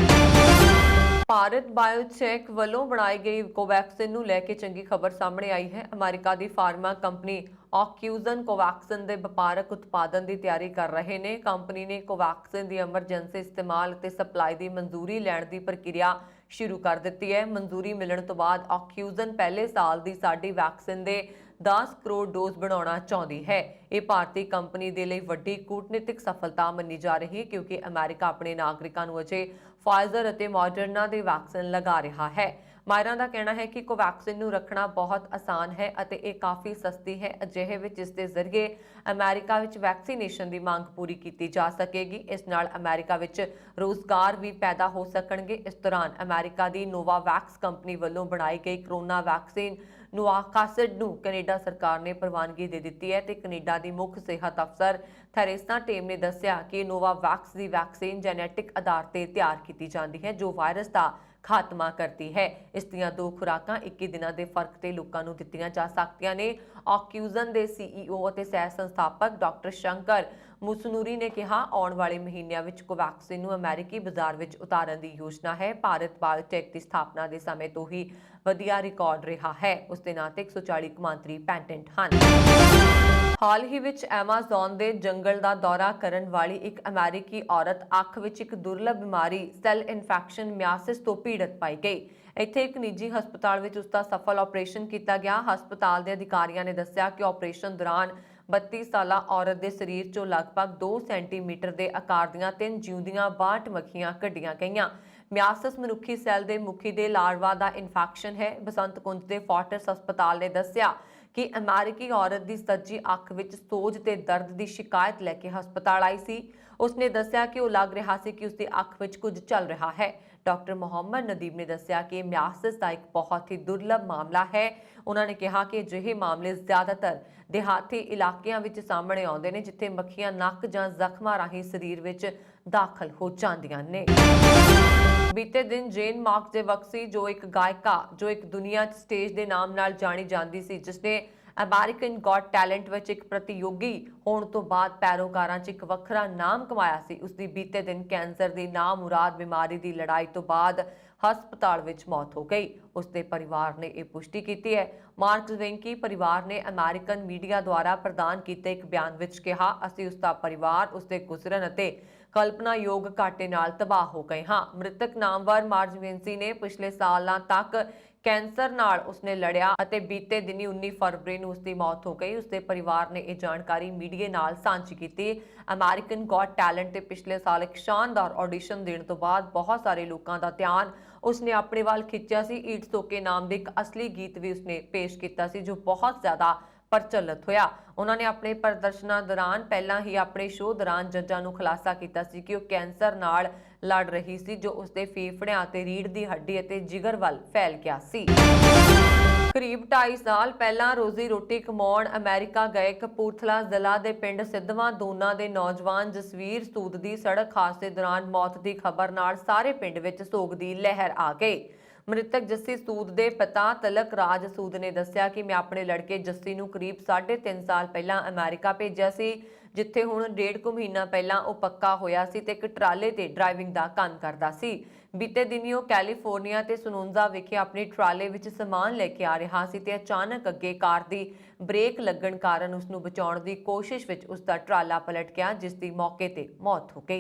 ਭਾਰਤ ਬਾਇਓਟੈਕ ਵੱਲੋਂ ਬਣਾਈ ਗਈ ਕੋਵੈਕਸਿਨ ਨੂੰ ਲੈ ਕੇ ਚੰਗੀ ਖਬਰ ਸਾਹਮਣੇ ਆਈ ਹੈ। ਅਮਰੀਕਾ ਦੀ ਫਾਰਮਾ ਕੰਪਨੀ ਆਕਸੀਜਨ ਕੋਵੈਕਸਿਨ ਦੇ ਵਪਾਰਕ ਉਤਪਾਦਨ ਦੀ ਤਿਆਰੀ ਕਰ ਰਹੇ ਨੇ। ਕੰਪਨੀ ਨੇ ਕੋਵੈਕਸਿਨ ਦੀ ਐਮਰਜੈਂਸੀ ਇਸਤੇਮਾਲ ਅਤੇ ਸਪਲਾਈ ਦੀ ਮਨਜ਼ੂਰੀ ਲੈਣ ਦੀ ਪ੍ਰਕਿਰਿਆ ਸ਼ੁਰੂ ਕਰ ਦਿੱਤੀ ਹੈ। ਮਨਜ਼ੂਰੀ ਮਿਲਣ ਤੋਂ ਬਾਅਦ ਆਕਸੀਜਨ ਪਹਿਲੇ ਸਾਲ ਦੀ ਸਾਡੀ ਵੈਕਸੀਨ ਦੇ 10 ਕਰੋੜ ਡੋਜ਼ ਬਣਾਉਣਾ ਚਾਹੁੰਦੀ ਹੈ। ਇਹ ਭਾਰਤੀ ਕੰਪਨੀ ਦੇ ਲਈ ਵੱਡੀ ਕੂਟਨੀਤਿਕ ਸਫਲਤਾ ਮੰਨੀ ਜਾ ਰਹੀ ਹੈ, ਕਿਉਂਕਿ ਅਮਰੀਕਾ ਆਪਣੇ ਨਾਗਰਿਕਾਂ ਨੂੰ ਅਜੇ ਫਾਈਜ਼ਰ ਅਤੇ ਮੋਡਰਨਾ ਦੀ ਵੈਕਸੀਨ ਲਗਾ ਰਿਹਾ ਹੈ। ਮਾਹਿਰਾਂ ਦਾ ਕਹਿਣਾ ਹੈ ਕਿ ਕੋਵੈਕਸਿਨ ਨੂੰ ਰੱਖਣਾ ਬਹੁਤ ਆਸਾਨ ਹੈ ਅਤੇ ਇਹ ਕਾਫੀ ਸਸਤੀ ਹੈ। ਅਜਿਹੇ ਵਿੱਚ ਇਸ ਦੇ ਜ਼ਰੀਏ ਅਮਰੀਕਾ ਵਿੱਚ ਵੈਕਸੀਨੇਸ਼ਨ ਦੀ ਮੰਗ ਪੂਰੀ ਕੀਤੀ ਜਾ ਸਕੇਗੀ। ਇਸ ਨਾਲ ਅਮਰੀਕਾ ਵਿੱਚ ਰੋਜ਼ਗਾਰ ਵੀ ਪੈਦਾ ਹੋ ਸਕਣਗੇ। ਇਸ ਦੌਰਾਨ ਅਮਰੀਕਾ ਦੀ ਨੋਵਾਵੈਕਸ ਕੰਪਨੀ ਵੱਲੋਂ ਬਣਾਈ ਗਈ ਕਰੋਨਾ ਵੈਕਸੀਨ ਨੂਆਕਾਸਿਡ ਨੂੰ ਕੈਨੇਡਾ ਸਰਕਾਰ ਨੇ ਪ੍ਰਵਾਨਗੀ ਦੇ ਦਿੱਤੀ ਹੈ ਤੇ ਕੈਨੇਡਾ ਦੀ ਮੁੱਖ ਸਿਹਤ ਅਫਸਰ ਥੈਰੇਸਾ ਟੇਮ ਨੇ ਦੱਸਿਆ ਕਿ ਨੋਵਾਵੈਕਸ ਦੀ ਵੈਕਸੀਨ ਜੈਨੇਟਿਕ ਆਧਾਰ ਤੇ ਤਿਆਰ ਕੀਤੀ ਜਾਂਦੀ ਹੈ ਜੋ ਵਾਇਰਸ ਦਾ ਖਾਤਮਾ ਕਰਦੀ ਹੈ। ਇਸ ਦੀਆਂ 2 ਖੁਰਾਕਾਂ 21 ਦਿਨਾਂ ਦੇ ਫਰਕ ਤੇ ਲੋਕਾਂ ਨੂੰ ਦਿੱਤੀਆਂ ਜਾ ਸਕਦੀਆਂ ਨੇ। ਆਕਸੀਜਨ ਦੇ CEO ਅਤੇ ਸਹਿ ਸੰਸਥਾਪਕ ਡਾਕਟਰ ਸ਼ੰਕਰ ਮੁਸਨੂਰੀ ਨੇ ਕਿਹਾ, ਆਉਣ ਵਾਲੇ ਮਹੀਨਿਆਂ ਵਿੱਚ ਕੋਵੈਕਸਿਨ ਨੂੰ ਅਮਰੀਕੀ ਬਾਜ਼ਾਰ ਵਿੱਚ ਉਤਾਰਨ ਦੀ ਯੋਜਨਾ ਹੈ। ਭਾਰਤ ਬਾਇਓਟੈਕ ਦੀ ਸਥਾਪਨਾ ਦੇ ਸਮੇਂ ਤੋਂ ਹੀ ਵਧੀਆ ਰਿਕਾਰਡ ਰਿਹਾ ਹੈ। ਉਸ ਦੇ ਨਾਂ ਤੇ 140 ਕੌਮਾਂਤਰੀ ਪੈਟੈਂਟ ਹਨ। ਹਾਲ ਹੀ ਵਿੱਚ ਐਮਾਜ਼ੋਨ ਦੇ ਜੰਗਲ ਦਾ ਦੌਰਾ ਕਰਨ ਵਾਲੀ ਇੱਕ ਅਮਰੀਕੀ ਔਰਤ ਅੱਖ ਵਿੱਚ ਇੱਕ ਦੁਰਲਭ ਬਿਮਾਰੀ ਸੈਲ ਇਨਫੈਕਸ਼ਨ ਮਿਆਸਿਸ ਤੋਂ ਪੀੜਤ ਪਾਈ ਗਈ। ਇੱਥੇ ਇੱਕ ਨਿੱਜੀ ਹਸਪਤਾਲ ਵਿੱਚ ਉਸ ਦਾ ਸਫਲ ਆਪਰੇਸ਼ਨ ਕੀਤਾ ਗਿਆ। ਹਸਪਤਾਲ ਦੇ ਅਧਿਕਾਰੀਆਂ ਨੇ ਦੱਸਿਆ ਕਿ ਆਪਰੇਸ਼ਨ ਦੌਰਾਨ 32 ਸਾਲਾ ਔਰਤ ਦੇ ਸਰੀਰ 'ਚੋਂ ਲਗਭਗ 2 ਸੈਂਟੀਮੀਟਰ ਦੇ ਆਕਾਰ ਦੀਆਂ 3 ਜਿਉਂਦੀਆਂ 62 ਮੱਖੀਆਂ ਕੱਢੀਆਂ ਗਈਆਂ। ਮਿਆਸਿਸ ਮਨੁੱਖੀ ਸੈੱਲ ਦੇ ਮੁਖੀ ਦੇ ਲਾਰਵਾ ਦਾ ਇਨਫੈਕਸ਼ਨ ਹੈ। ਬਸੰਤ ਕੁੰਜ ਦੇ ਫੋਰਟਿਸ ਹਸਪਤਾਲ ਨੇ ਦੱਸਿਆ ਕਿ ਅਮਰੀਕੀ ਔਰਤ ਦੀ ਸੱਜੀ ਅੱਖ ਵਿੱਚ ਸੋਜ ਤੇ ਦਰਦ ਦੀ ਸ਼ਿਕਾਇਤ ਲੈ ਕੇ ਹਸਪਤਾਲ ਆਈ ਸੀ। ਉਸਨੇ ਦੱਸਿਆ ਕਿ ਉਹ ਲੱਗ ਰਿਹਾ ਸੀ ਕਿ ਉਸਦੀ ਅੱਖ ਵਿੱਚ ਕੁਝ ਚੱਲ ਰਿਹਾ ਹੈ। ਡਾਕਟਰ ਮੁਹੰਮਦ ਨਦੀਮ ਨੇ ਦੱਸਿਆ ਕਿ ਮਿਆਸਿਸ ਦਾ ਇੱਕ ਬਹੁਤ ਹੀ ਦੁਰਲਭ ਮਾਮਲਾ ਹੈ। ਉਹਨਾਂ ਨੇ ਕਿਹਾ ਕਿ ਅਜਿਹੇ ਮਾਮਲੇ ਜ਼ਿਆਦਾਤਰ ਦਿਹਾਤੀ ਇਲਾਕਿਆਂ ਵਿੱਚ ਸਾਹਮਣੇ ਆਉਂਦੇ ਨੇ, ਜਿੱਥੇ ਮੱਖੀਆਂ ਨੱਕ ਜਾਂ ਜ਼ਖਮਾਂ ਰਾਹੀਂ ਸਰੀਰ ਵਿੱਚ ਦਾਖਲ ਹੋ ਜਾਂਦੀਆਂ ਨੇ। ਬੀਤੇ ਦਿਨ ਜੇਨ ਮਾਰਕ ਦੇ ਵਕਸੀ ਜੋ ਇੱਕ ਗਾਇਕਾ ਜੋ ਇੱਕ ਦੁਨੀਆ 'ਚ ਸਟੇਜ ਦੇ ਨਾਮ ਨਾਲ ਜਾਣੀ ਜਾਂਦੀ ਸੀ, ਜਿਸਨੇ ਅਮਰੀਕਨ ਗॉट ਟੈਲੈਂਟ ਵਿੱਚ ਇੱਕ ਪ੍ਰਤੀਯੋਗੀ ਹੋਣ ਤੋਂ ਬਾਅਦ ਪੈਰੋਕਾਰਾਂ 'ਚ ਇੱਕ ਵੱਖਰਾ ਨਾਮ ਕਮਾਇਆ ਸੀ, ਉਸਦੀ ਬੀਤੇ ਦਿਨ ਕੈਂਸਰ ਦੀ ਨਾਮੁਰਾਦ ਬਿਮਾਰੀ ਦੀ ਲੜਾਈ ਤੋਂ ਬਾਅਦ ਹਸਪਤਾਲ ਵਿੱਚ ਮੌਤ ਹੋ ਗਈ। ਉਸਦੇ ਪਰਿਵਾਰ ਨੇ ਇਹ ਪੁਸ਼ਟੀ ਕੀਤੀ ਹੈ। ਮਾਰਕ ਜ਼ਵੈਂਕੀ ਪਰਿਵਾਰ ਨੇ ਅਮਰੀਕਨ ਮੀਡੀਆ ਦੁਆਰਾ ਪ੍ਰਦਾਨ ਕੀਤੇ ਇੱਕ ਬਿਆਨ ਵਿੱਚ ਕਿਹਾ, ਅਸੀਂ ਉਸਦਾ ਪਰਿਵਾਰ ਉਸਦੇ ਗੁਜ਼ਰਨ ਅਤੇ ਕਲਪਨਾਯੋਗ ਘਾਟੇ ਨਾਲ ਤਬਾਹ ਹੋ ਗਏ ਹਾਂ। ਮ੍ਰਿਤਕ ਨਾਮਵਰ ਮਾਰਜਵੇਂਸੀ ਨੇ ਪਿਛਲੇ ਸਾਲਾਂ ਤੱਕ ਕੈਂਸਰ ਨਾਲ ਉਸਨੇ ਲੜਿਆ ਅਤੇ ਬੀਤੇ ਦਿਨੀ 19 ਫਰਵਰੀ ਨੂੰ ਉਸਦੀ ਮੌਤ ਹੋ ਗਈ। ਉਸਦੇ ਪਰਿਵਾਰ ਨੇ ਇਹ ਜਾਣਕਾਰੀ ਮੀਡੀਆ ਨਾਲ ਸਾਂਝੀ ਕੀਤੀ। ਅਮਰੀਕਨ ਗॉट ਟੈਲੈਂਟ ਤੇ ਪਿਛਲੇ ਸਾਲ ਇੱਕ ਸ਼ਾਨਦਾਰ ਆਡੀਸ਼ਨ ਦੇਣ ਤੋਂ ਬਾਅਦ ਬਹੁਤ ਸਾਰੇ ਲੋਕਾਂ ਦਾ ਧਿਆਨ ਉਸਨੇ ਆਪਣੇ ਵੱਲ ਖਿੱਚਿਆ ਸੀ। ਈਟਸ ਓਕੇ ਨਾਮ ਦੇ ਇੱਕ ਅਸਲੀ ਗੀਤ ਵੀ ਉਸਨੇ ਪੇਸ਼ ਕੀਤਾ ਸੀ, ਜੋ ਬਹੁਤ ਜ਼ਿਆਦਾ ਪ੍ਰਚਲਿਤ ਹੋਇਆ। ਉਹਨਾਂ ਨੇ ਆਪਣੇ ਪ੍ਰਦਰਸ਼ਨਾਂ ਦੌਰਾਨ ਪਹਿਲਾਂ ਹੀ ਆਪਣੇ ਸ਼ੋਅ ਦੌਰਾਨ ਜੱਜਾਂ ਨੂੰ ਖੁਲਾਸਾ ਕੀਤਾ ਸੀ ਕਿ ਉਹ ਕੈਂਸਰ ਨਾਲ ਲੜ ਰਹੀ ਸੀ, ਜੋ ਉਸਦੇ ਫੇਫੜਿਆਂ ਅਤੇ ਰੀੜ੍ਹ ਦੀ ਹੱਡੀ ਅਤੇ ਜਿਗਰ ਵੱਲ ਫੈਲ ਗਿਆ ਸੀ। ਕਰੀਬ 2.5 ਸਾਲ ਪਹਿਲਾਂ ਰੋਜ਼ੀ ਰੋਟੀ ਕਮਾਉਣ ਅਮਰੀਕਾ ਗਏ ਕਪੂਰਥਲਾ ਜ਼ਿਲ੍ਹਾ ਦੇ ਪਿੰਡ ਸਿੱਧਵਾਂ ਦੋਨਾ ਦੇ ਨੌਜਵਾਨ ਜਸਵੀਰ ਸੂਦ ਦੀ ਸੜਕ ਹਾਦਸੇ ਦੌਰਾਨ ਮੌਤ ਦੀ ਖਬਰ ਨਾਲ ਸਾਰੇ ਪਿੰਡ ਵਿੱਚ ਸੋਗ ਦੀ ਲਹਿਰ ਆ ਗਈ। ਮ੍ਰਿਤਕ ਜੱਸੀ ਸੂਦ ਦੇ ਪਿਤਾ ਤਲਕ ਰਾਜ ਸੂਦ ਨੇ ਦੱਸਿਆ ਕਿ ਮੈਂ ਆਪਣੇ ਲੜਕੇ ਜੱਸੀ ਨੂੰ ਕਰੀਬ 3.5 ਸਾਲ ਪਹਿਲਾਂ ਅਮਰੀਕਾ ਭੇਜਿਆ ਸੀ, ਜਿੱਥੇ ਹੁਣ 1.5 ਮਹੀਨਾ ਪਹਿਲਾਂ ਉਹ ਪੱਕਾ ਹੋਇਆ ਸੀ ਤੇ ਇੱਕ ਟਰਾਲੇ ਤੇ ਡਰਾਈਵਿੰਗ ਦਾ ਕੰਮ ਕਰਦਾ ਸੀ। ਬੀਤੇ ਦਿਨੀ ਉਹ ਕੈਲੀਫੋਰਨੀਆ ਤੇ ਸੁਨੋਂਜ਼ਾ ਵਿਖੇ ਆਪਣੀ ਟਰਾਲੇ ਵਿੱਚ ਸਮਾਨ ਲੈ ਕੇ ਆ ਰਿਹਾ ਸੀ ਤੇ ਅਚਾਨਕ ਅੱਗੇ ਕਾਰ ਦੀ ਬ੍ਰੇਕ ਲੱਗਣ ਕਾਰਨ ਉਸ ਨੂੰ ਬਚਾਉਣ ਦੀ ਕੋਸ਼ਿਸ਼ ਵਿੱਚ ਉਸ ਦਾ ਟਰਾਲਾ ਪਲਟ ਗਿਆ, ਜਿਸ ਦੀ ਮੌਕੇ ਤੇ ਮੌਤ ਹੋ ਗਈ।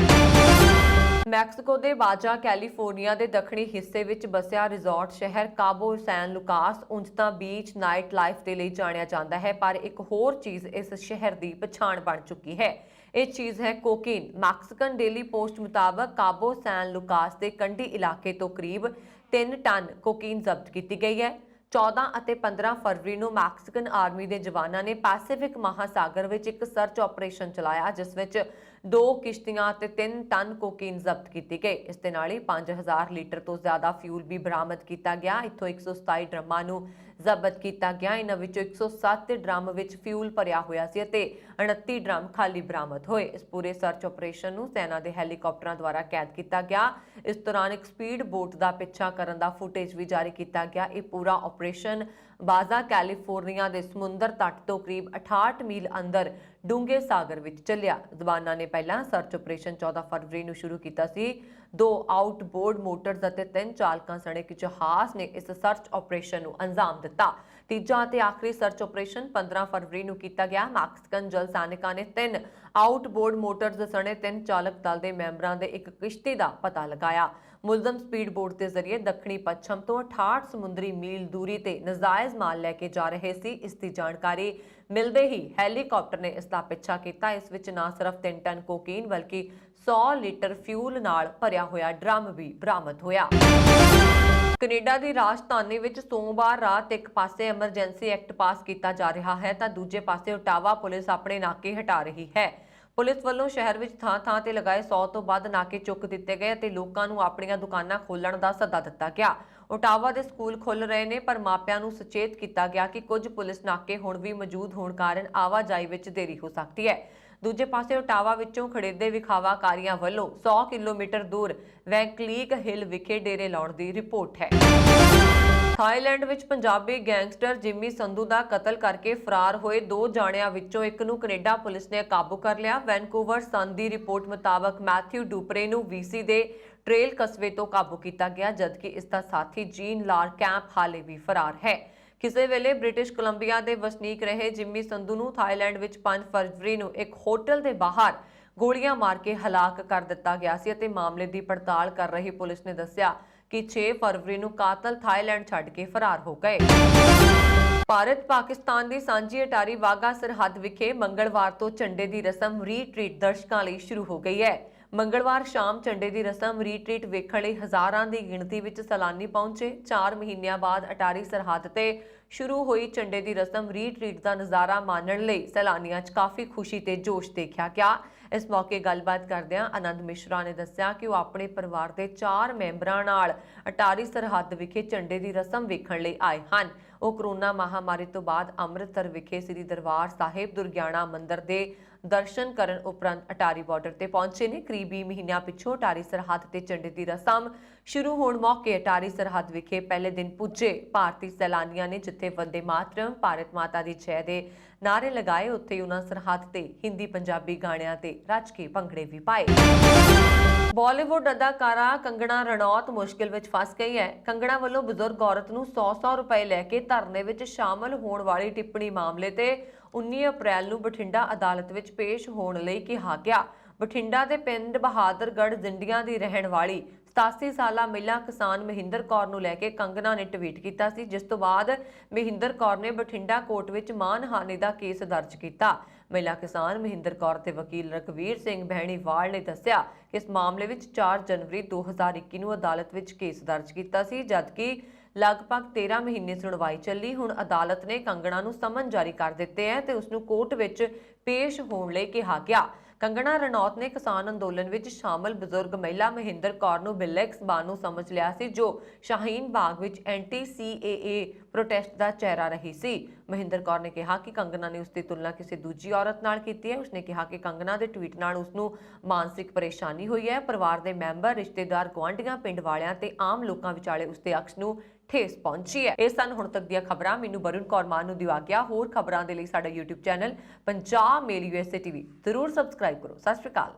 ਮੈਕਸੀਕੋ ਦੇ ਬਾਜਾ ਕੈਲੀਫੋਰਨੀਆ ਦੇ ਦੱਖਣੀ ਹਿੱਸੇ ਵਿੱਚ ਬਸਿਆ ਰਿਜ਼ੋਰਟ ਸ਼ਹਿਰ ਕਾਬੋ ਸੈਨ ਲੁਕਾਸ ਉਂਝ ਤਾਂ ਬੀਚ ਨਾਈਟ ਲਾਈਫ ਦੇ ਲਈ ਜਾਣਿਆ ਜਾਂਦਾ ਹੈ, ਪਰ ਇੱਕ ਹੋਰ ਚੀਜ਼ ਇਸ ਸ਼ਹਿਰ ਦੀ ਪਛਾਣ ਬਣ ਚੁੱਕੀ ਹੈ। ਇਹ ਚੀਜ਼ ਹੈ ਕੋਕੀਨ। ਮੈਕਸੀਕਨ ਡੇਲੀ ਪੋਸਟ ਮੁਤਾਬਕ ਕਾਬੋ ਸੈਨ ਲੁਕਾਸ ਦੇ ਕੰਢੀ ਇਲਾਕੇ ਤੋਂ ਕਰੀਬ 3 ਟਨ ਕੋਕੀਨ ਜ਼ਬਤ ਕੀਤੀ ਗਈ ਹੈ। 14 ਅਤੇ 15 ਫਰਵਰੀ ਨੂੰ ਮੈਕਸੀਕਨ ਆਰਮੀ ਦੇ ਜਵਾਨਾਂ ਨੇ ਪੈਸੀਫਿਕ ਮਹਾਸਾਗਰ ਵਿੱਚ ਇੱਕ ਸਰਚ ਆਪਰੇਸ਼ਨ ਚਲਾਇਆ, ਜਿਸ ਵਿੱਚ 2 ਕਿਸ਼ਤੀਆਂ ਅਤੇ 3 ਟਨ ਕੋਕੀਨ ਜ਼ਬਤ ਕੀਤੀ ਗਈ। ਇਸ ਦੇ ਨਾਲ ਹੀ 5000 ਲੀਟਰ ਤੋਂ ਜ਼ਿਆਦਾ ਫਿਊਲ ਵੀ ਬਰਾਮਦ ਕੀਤਾ ਗਿਆ। ਇੱਥੋਂ 127 ਡਰਮਾਂ ਨੂੰ ਜ਼ਬਤ ਕੀਤਾ ਗਿਆ। ਇਹਨਾਂ ਵਿੱਚੋਂ 107 ਡਰਮ ਵਿੱਚ ਫਿਊਲ ਭਰਿਆ ਹੋਇਆ ਸੀ ਅਤੇ 29 ਡਰਮ ਖਾਲੀ ਬਰਾਮਦ ਹੋਏ। ਇਸ ਪੂਰੇ ਸਰਚ ਆਪਰੇਸ਼ਨ ਨੂੰ ਸੈਨਾ ਦੇ ਹੈਲੀਕਾਪਟਰਾਂ ਦੁਆਰਾ ਕੈਦ ਕੀਤਾ ਗਿਆ। ਇਸ ਦੌਰਾਨ ਇੱਕ ਸਪੀਡ ਬੋਟ ਦਾ ਪਿੱਛਾ ਕਰਨ ਦਾ ਫੁਟੇਜ ਵੀ ਜਾਰੀ ਕੀਤਾ ਗਿਆ। ਇਹ ਪੂਰਾ ਆਪਰੇਸ਼ਨ ਬਾਜ਼ਾ ਕੈਲੀਫੋਰਨੀਆ ਦੇ ਸਮੁੰਦਰ ਤੱਟ ਤੋਂ ਕਰੀਬ 68 ਮੀਲ ਅੰਦਰ ਡੂੰਘੇ ਸਾਗਰ ਵਿੱਚ ਚੱਲਿਆ। ਜਵਾਨਾਂ ਨੇ ਪਹਿਲਾਂ ਸਰਚ ਆਪਰੇਸ਼ਨ 14 ਫਰਵਰੀ ਨੂੰ ਸ਼ੁਰੂ ਕੀਤਾ ਸੀ। 2 ਆਊਟਬੋਰਡ ਮੋਟਰਸ ਅਤੇ 3 ਚਾਲਕਾਂ ਸਣੇ ਇੱਕ ਜਹਾਜ਼ ਨੇ ਇਸ ਸਰਚ ਆਪਰੇਸ਼ਨ ਨੂੰ ਅੰਜਾਮ ਦਿੱਤਾ। ਤੀਜਾ ਅਤੇ ਆਖਰੀ ਸਰਚ ਆਪਰੇਸ਼ਨ 15 ਫਰਵਰੀ ਨੂੰ ਕੀਤਾ ਗਿਆ। ਮੈਕਸੀਕਨ ਜਲ ਸੈਨਿਕਾਂ ਨੇ 3 ਆਊਟਬੋਰਡ ਮੋਟਰਸ ਸਣੇ 3 ਚਾਲਕ ਦਲ ਦੇ ਮੈਂਬਰਾਂ ਦੇ ਇੱਕ ਕਿਸ਼ਤੀ ਦਾ ਪਤਾ ਲਗਾਇਆ। ਮੁਲਜ਼ਮ ਸਪੀਡ ਬੋਟ ਦੇ ਜ਼ਰੀਏ ਦੱਖਣੀ ਪੱਛਮ ਤੋਂ 68 ਸਮੁੰਦਰੀ ਮੀਲ ਦੂਰੀ ਤੇ ਨਜਾਇਜ਼ ਮਾਲ ਲੈ ਕੇ ਜਾ ਰਹੇ ਸੀ। ਇਸ ਦੀ ਜਾਣਕਾਰੀ ਮਿਲਦੇ ਹੀ ਹੈਲੀਕਾਪਟਰ ਨੇ ਇਸ ਦਾ ਪਿੱਛਾ ਕੀਤਾ। ਇਸ ਵਿੱਚ ਨਾ ਸਿਰਫ 3 ਟਨ ਕੋਕੀਨ ਬਲਕਿ 100 ਲੀਟਰ ਫਿਊਲ ਨਾਲ ਭਰਿਆ ਹੋਇਆ ਡਰਮ ਵੀ ਬਰਾਮਦ ਹੋਇਆ। ਕੈਨੇਡਾ ਦੀ ਰਾਜਧਾਨੀ ਵਿੱਚ ਸੋਮਵਾਰ ਰਾਤ ਇੱਕ ਪਾਸੇ ਐਮਰਜੈਂਸੀ ਐਕਟ ਪਾਸ ਕੀਤਾ ਜਾ ਰਿਹਾ ਹੈ ਤਾਂ ਦੂਜੇ ਪਾਸੇ ਓਟਾਵਾ ਪੁਲਿਸ ਆਪਣੇ ਨਾਕੇ ਹਟਾ ਰਹੀ ਹੈ। ਪੁਲਿਸ ਵੱਲੋਂ ਸ਼ਹਿਰ ਵਿੱਚ ਥਾਂ-ਥਾਂ ਤੇ ਲਗਾਏ 100 ਤੋਂ ਵੱਧ ਨਾਕੇ ਚੁੱਕ ਦਿੱਤੇ ਗਏ ਅਤੇ ਲੋਕਾਂ ਨੂੰ ਆਪਣੀਆਂ ਦੁਕਾਨਾਂ ਖੋਲ੍ਹਣ ਦਾ ਸੱਦਾ ਦਿੱਤਾ ਗਿਆ। ਓਟਾਵਾ ਦੇ ਸਕੂਲ ਖੁੱਲ੍ਹ ਰਹੇ ਨੇ, ਪਰ ਮਾਪਿਆਂ ਨੂੰ ਸੁਚੇਤ ਕੀਤਾ ਗਿਆ ਕਿ ਕੁਝ ਪੁਲਿਸ ਨਾਕੇ ਹੁਣ ਵੀ ਮੌਜੂਦ ਹੋਣ ਕਾਰਨ ਆਵਾਜਾਈ ਵਿੱਚ ਦੇਰੀ ਹੋ ਸਕਦੀ ਹੈ। ਦੂਜੇ ਪਾਸੇ ਓਟਾਵਾ ਵਿੱਚੋਂ ਖੜੇਦੇ ਵਿਖਾਵਾਕਾਰੀਆਂ ਵੱਲੋਂ 100 ਕਿਲੋਮੀਟਰ ਦੂਰ ਵੈਂਕਲੀਗ ਹਿੱਲ ਵਿਖੇ ਡੇਰੇ ਲਾਉਣ ਦੀ ਰਿਪੋਰਟ ਹੈ। ਥਾਈਲੈਂਡ ਵਿੱਚ ਪੰਜਾਬੀ ਗੈਂਗਸਟਰ ਜਿੰਮੀ ਸੰਧੂ ਦਾ ਕਤਲ ਕਰਕੇ ਫਰਾਰ ਹੋਏ 2 ਜਾਣਿਆਂ ਵਿੱਚੋਂ ਇੱਕ ਨੂੰ ਕੈਨੇਡਾ ਪੁਲਿਸ ਨੇ ਕਾਬੂ ਕਰ ਲਿਆ। ਵੈਨਕੂਵਰ ਸਨ ਦੀ ਰਿਪੋਰਟ ਮੁਤਾਬਕ ਮੈਥਿਊ ਡੂਪਰੇ ਨੂੰ ਵੀਸੀ ਦੇ ਟ੍ਰੇਲ ਕਸਬੇ ਤੋਂ ਕਾਬੂ ਕੀਤਾ ਗਿਆ, ਜਦਕਿ ਇਸ ਦਾ ਸਾਥੀ ਜੀਨ ਲਾਰ ਕੈਂਪ ਹਾਲੇ ਵੀ ਫਰਾਰ ਹੈ। ਕਿਸੇ ਵੇਲੇ ਬ੍ਰਿਟਿਸ਼ ਕੋਲੰਬੀਆ ਦੇ ਵਸਨੀਕ ਰਹੇ ਜਿੰਮੀ ਸੰਧੂ ਨੂੰ ਥਾਈਲੈਂਡ ਵਿੱਚ 5 ਫਰਵਰੀ ਨੂੰ ਇੱਕ ਹੋਟਲ ਦੇ ਬਾਹਰ ਗੋਲੀਆਂ ਮਾਰ ਕੇ ਹਲਾਕ ਕਰ ਦਿੱਤਾ ਗਿਆ ਸੀ ਅਤੇ ਮਾਮਲੇ ਦੀ ਪੜਤਾਲ ਕਰ ਰਹੀ ਪੁਲਿਸ ਨੇ ਦੱਸਿਆ ਕਿ 6 ਫਰਵਰੀ ਨੂੰ ਕਾਤਲ ਥਾਈਲੈਂਡ ਛੱਡ ਕੇ ਫਰਾਰ ਹੋ ਗਏ। ਭਾਰਤ ਪਾਕਿਸਤਾਨ ਦੀ ਸਾਂਝੀ ਅਟਾਰੀ ਵਾਹਗਾ ਸਰਹੱਦ ਵਿਖੇ ਮੰਗਲਵਾਰ ਤੋਂ ਝੰਡੇ ਦੀ ਰਸਮ ਰੀਟਰੀਟ ਦਰਸ਼ਕਾਂ ਲਈ ਸ਼ੁਰੂ ਹੋ ਗਈ ਹੈ। ਮੰਗਲਵਾਰ ਸ਼ਾਮ ਝੰਡੇ ਦੀ ਰਸਮ ਰੀਟਰੀਟ ਵੇਖਣ ਲਈ ਹਜ਼ਾਰਾਂ ਦੀ ਗਿਣਤੀ ਵਿੱਚ ਸੈਲਾਨੀ ਪਹੁੰਚੇ। 4 ਮਹੀਨਿਆਂ ਬਾਅਦ ਅਟਾਰੀ ਸਰਹੱਦ ਤੇ ਸ਼ੁਰੂ ਹੋਈ ਝੰਡੇ ਦੀ ਰਸਮ ਰੀਟਰੀਟ ਦਾ ਨਜ਼ਾਰਾ ਮਾਣਨ ਲਈ ਸੈਲਾਨੀਆਂ 'ਚ ਕਾਫੀ ਖੁਸ਼ੀ ਤੇ ਜੋਸ਼ ਦੇਖਿਆ ਗਿਆ। ਇਸ ਮੌਕੇ ਗੱਲਬਾਤ ਕਰਦਿਆਂ ਆਨੰਦ ਮਿਸ਼ਰਾ ਨੇ ਦੱਸਿਆ ਕਿ ਉਹ ਆਪਣੇ ਪਰਿਵਾਰ ਦੇ 4 ਮੈਂਬਰਾਂ ਨਾਲ ਅਟਾਰੀ ਸਰਹੱਦ ਵਿਖੇ ਝੰਡੇ ਦੀ ਰਸਮ ਵੇਖਣ ਲਈ ਆਏ ਹਨ। ਉਹ ਕਰੋਨਾ ਮਹਾਮਾਰੀ ਤੋਂ ਬਾਅਦ ਅੰਮ੍ਰਿਤਸਰ ਵਿਖੇ ਸ੍ਰੀ ਦਰਬਾਰ ਸਾਹਿਬ ਦੁਰਗਿਆਣਾ ਮੰਦਿਰ ਦੇ ਦਰਸ਼ਨ ਕਰਨ ਉਪਰੰਤ ਅਟਾਰੀ ਬਾਰਡਰ ਤੇ ਪਹੁੰਚੇ ਨੇ। ਕਰੀਬ 20 ਮਹੀਨਿਆਂ ਪਿੱਛੋਂ ਅਟਾਰੀ ਸਰਹੱਦ ਤੇ ਝੰਡੇ ਦੀ ਰਸਮ ਸ਼ੁਰੂ ਹੋਣ ਮੌਕੇ ਅਟਾਰੀ ਸਰਹੱਦ ਵਿਖੇ ਪਹਿਲੇ ਦਿਨ ਪੁੱਜੇ ਭਾਰਤੀ ਸੈਲਾਨੀਆਂ ਨੇ ਜਿੱਥੇ ਵੰਦੇ ਮਾਤਰਮ, ਭਾਰਤ ਮਾਤਾ ਦੀ ਜੈ ਦੇ ਨਾਰੇ ਲਗਾਏ, ਉੱਥੇ ਉਹਨਾਂ ਸਰਹੱਦ ਤੇ ਹਿੰਦੀ ਪੰਜਾਬੀ ਗਾਣਿਆਂ ਤੇ ਰੱਜ ਕੇ ਭੰਗੜੇ ਵੀ ਪਾਏ। ਬਾਲੀਵੁੱਡ ਅਦਾਕਾਰਾ ਕੰਗਣਾ ਰਣੌਤ ਮੁਸ਼ਕਿਲ ਵਿੱਚ ਫਸ ਗਈ ਹੈ। ਕੰਗਣਾ ਵੱਲੋਂ ਬਜ਼ੁਰਗ ਔਰਤ ਨੂੰ 100 ਰੁਪਏ ਲੈ ਕੇ ਧਰਨੇ ਵਿੱਚ ਸ਼ਾਮਲ ਹੋਣ ਵਾਲੀ ਟਿੱਪਣੀ ਮਾਮਲੇ ਤੇ 19 ਅਪ੍ਰੈਲ ਨੂੰ ਬਠਿੰਡਾ ਅਦਾਲਤ ਵਿੱਚ ਪੇਸ਼ ਹੋਣ ਲਈ ਕਿਹਾ ਗਿਆ। ਬਠਿੰਡਾ ਦੇ ਪਿੰਡ ਬਹਾਦਰਗੜ੍ਹ ਜ਼ਿੰਡੀਆਂ ਦੀ ਰਹਿਣ ਵਾਲੀ 87 ਸਾਲਾ ਮਹਿਲਾ ਕਿਸਾਨ ਮਹਿੰਦਰ ਕੌਰ ਨੂੰ ਲੈ ਕੇ ਕੰਗਨਾ ਨੇ ਟਵੀਟ ਕੀਤਾ ਸੀ, ਜਿਸ ਤੋਂ ਬਾਅਦ ਮਹਿੰਦਰ ਕੌਰ ਨੇ ਬਠਿੰਡਾ ਕੋਰਟ ਵਿੱਚ ਮਾਨਹਾਨੀ ਦਾ ਕੇਸ ਦਰਜ ਕੀਤਾ। ਮਹਿਲਾ ਕਿਸਾਨ ਮਹਿੰਦਰ ਕੌਰ ਤੇ ਵਕੀਲ ਰਘਵੀਰ ਸਿੰਘ ਬਹਿਣੀਵਾਲ ਨੇ ਦੱਸਿਆ ਕਿ ਇਸ ਮਾਮਲੇ ਵਿੱਚ 4 ਜਨਵਰੀ 2021 ਨੂੰ ਅਦਾਲਤ ਵਿੱਚ ਕੇਸ ਦਰਜ ਕੀਤਾ ਸੀ, ਜਦਕਿ ਲਗਭਗ 13 ਮਹੀਨੇ ਸੁਣਵਾਈ ਚੱਲੀ। ਹੁਣ ਅਦਾਲਤ ਨੇ ਕੰਗਣਾ ਨੂੰ ਸਮਨ ਜਾਰੀ ਕਰ ਦਿੱਤੇ ਹੈ ਤੇ ਉਸ ਨੂੰ ਕੋਰਟ ਵਿੱਚ ਪੇਸ਼ ਹੋਣ ਲਈ ਕਿਹਾ ਗਿਆ। ਕੰਗਣਾ ਰਣੌਤ ਨੇ ਕਿਸਾਨ ਅੰਦੋਲਨ ਵਿੱਚ ਸ਼ਾਮਲ ਬਜ਼ੁਰਗ ਮਹਿਲਾ ਮਹਿੰਦਰ ਕੌਰ ਨੂੰ ਬਿਲੈਕਸ ਬਾਨੂ ਸਮਝ ਲਿਆ ਸੀ, ਜੋ ਸ਼ਾਹੀਨ ਬਾਗ ਵਿੱਚ ਐਂਟੀ CAA ਪ੍ਰੋਟੈਸਟ ਦਾ ਚਿਹਰਾ ਰਹੀ ਸੀ। ਮਹਿੰਦਰ ਕੌਰ ਨੇ ਕਿਹਾ ਕਿ ਕੰਗਨਾ ਨੇ ਉਸ ਦੀ ਤੁਲਨਾ ਕਿਸੇ ਦੂਜੀ ਔਰਤ ਨਾਲ ਕੀਤੀ ਹੈ। ਉਸਨੇ ਕਿਹਾ ਕਿ ਕੰਗਨਾ ਦੇ ਟਵੀਟ ਨਾਲ ਉਸ ਨੂੰ ਮਾਨਸਿਕ ਪਰੇਸ਼ਾਨੀ ਹੋਈ ਹੈ। ਪਰਿਵਾਰ ਦੇ ਮੈਂਬਰ, ਰਿਸ਼ਤੇਦਾਰ, ਗੁਆਂਢੀਆਂ, ਪਿੰਡ ਵਾਲਿਆਂ ਤੇ ਆਮ ਲੋਕਾਂ ਵਿਚਾਲੇ ਉਸ ਦੇ ਅਕਸ ਨੂੰ ਠੇਸ ਪਹੁੰਚੀ ਹੈ। ਇਹ ਸਨ ਹੁਣ ਤੱਕ ਦੀਆਂ ਖਬਰਾਂ। ਮੈਨੂੰ ਵਰੁਣ ਕੌਰ ਮਾਨ ਨੂੰ ਦਿਵਾ ਗਿਆ। ਹੋਰ ਖਬਰਾਂ ਦੇ ਲਈ ਸਾਡਾ YouTube ਚੈਨਲ ਪੰਜਾਬ ਮੇਲ USA TV ਜ਼ਰੂਰ ਸਬਸਕ੍ਰਾਈਬ ਕਰੋ। ਸਤਿ ਸ਼੍ਰੀ ਅਕਾਲ।